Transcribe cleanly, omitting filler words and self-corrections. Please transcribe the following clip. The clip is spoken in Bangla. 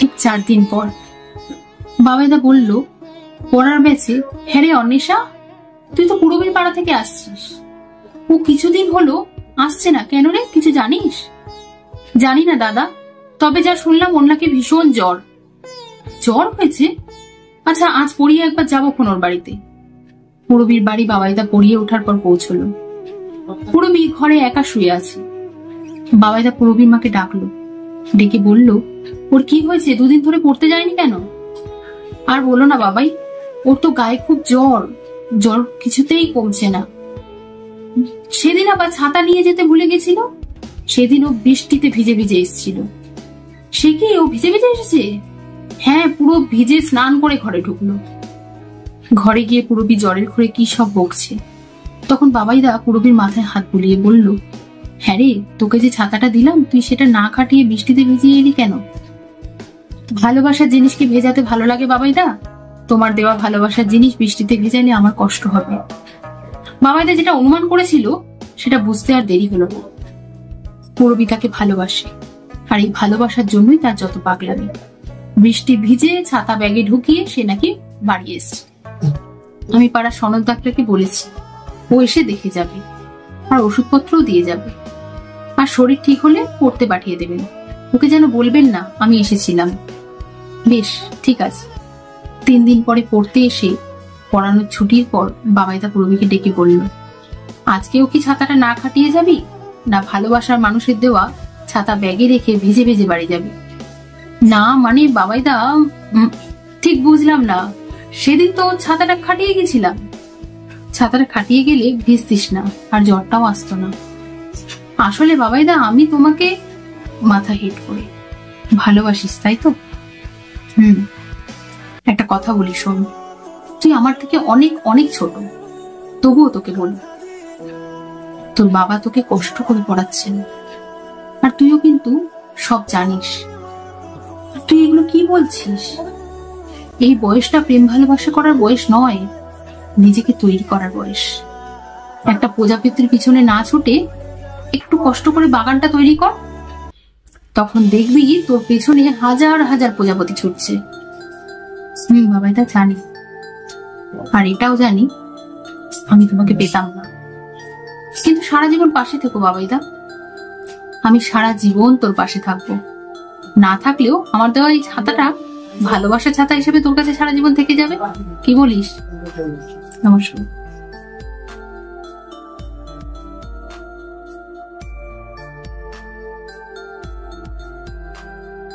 ঠিক 4 দিন পর বাবাইদা বলল পড়ার ব্যাচে, হ্যাঁ রে অন্বেষা, তুই তো পুরবীর পাড়া থেকে আসছিস। ও কিছুদিন হলো আসছে না কেন রে, কিছু জানিস? জানি না দাদা, তবে যা শুনলাম ওর নাকি ভীষণ জ্বর। জ্বর হয়েছে? আচ্ছা, আজ পড়িয়ে একবার যাবো ওর বাড়িতে। পুরবীর বাড়ি বাবাইদা পড়িয়ে ওঠার পর পৌঁছলো। পুরবী ঘরে একা শুয়ে আছে। বাবাইদা পুরবীর মাকে ডাকলো, ডেকে বলল, ওর কি হয়েছে, দুদিন ধরে পড়তে যায়নি কেন? আর বলো না বাবাই, ওর তো গায়ে খুব জ্বর, জ্বর কিছুতেই কমছে না। সেদিন আবার ছাতা নিয়ে যেতে ভুলে গেছিল। সেদিন ও বৃষ্টিতে ভিজে ভিজে এসেছিল। সে কি, ও ভিজে ভিজে এসেছে? হ্যাঁ, পুরো ভিজে স্নান করে ঘরে ঢুকলো। ঘরে গিয়ে পুরবী জ্বরের ঘরে কি সব বকছে। তখন বাবাইদা পুরবীর মাথায় হাত বুলিয়ে বলল, হ্যাঁ রে, তোকে যে ছাতাটা দিলাম তুই সেটা না খাটিয়ে বৃষ্টিতে ভিজিয়ে এলি কেন? ভালোবাসার জিনিস কি ভেজাতে ভালো লাগে বাবাইদা? তোমার দেওয়া ভালোবাসার জিনিস বৃষ্টিতে ভেজালে আমার কষ্ট হবে। বাবাইদা যেটা অনুমান করেছিল সেটা বুঝতে আর দেরি হলো না। পুরবী তাকে ভালোবাসে, আর এই ভালোবাসার জন্যই তার যত পাগলামি। বৃষ্টি ভিজে ছাতা ব্যাগে ঢুকিয়ে সে নাকি বাড়ি এসছে। আমি পাড়ার সনদ ডাক্তারকে বলেছি, ও এসে দেখে যাবে, আর ওষুধপত্রও দিয়ে যাবে, আর শরীর ঠিক হলে পড়তে পাঠিয়ে দেবেন। ওকে যেন বলবেন না আমি এসেছিলাম। বেশ, ঠিক আছে। 3 দিন পরে পড়তে এসে পড়ানোর ছুটির পর বাবাইদা পুরবীকে ডেকে বলল, আজকেও কি ছাতাটা না খাটিয়ে যাবি, না ভালোবাসার মানুষের দেওয়া ছাতা ব্যাগে রেখে ভিজে ভিজে বাড়ি যাবি? না মানে বাবাইদা, ঠিক বুঝলাম না। সেদিন তো ছাতাটা খাটিয়ে গেছিলাম। ছাতাটা খাটিয়ে গেলে ভিজতিস না, আর জ্বরটাও আসতো না। আসলে বাবাইদা, আমি তোমাকে মাথা হিট করে ভালোবাসিস, তাই তো? একটা কথা বলি শোন, তুই আমার থেকে অনেক অনেক ছোট, তবুও তোকে বলি, তোর বাবা তোকে কষ্ট করে পড়াচ্ছেন, আর তুইও কিন্তু সব জানিস। তুই এগুলো কি বলছিস? এই বয়সটা প্রেম ভালোবাসা করার বয়স নয়, নিজেকে তৈরি করার বয়স। একটা প্রজাপতির পিছনে না ছুটে একটু কষ্ট করে বাগানটা তৈরি কর, তখন দেখবি তোর পেছনে হাজার হাজার প্রজাপতি ছুটছে। বাবাইদা জানি, আর এটাও জানি আমি তোমাকে পেতাম না, কিন্তু সারা জীবন পাশে থেকো বাবাইদা। আমি সারা জীবন তোর পাশে থাকবো। না থাকলেও আমার দেওয়া এই ছাতাটা ভালোবাসার ছাতা হিসেবে তোর কাছে সারা জীবন থেকে যাবে। কি বলিস? নমস্কার।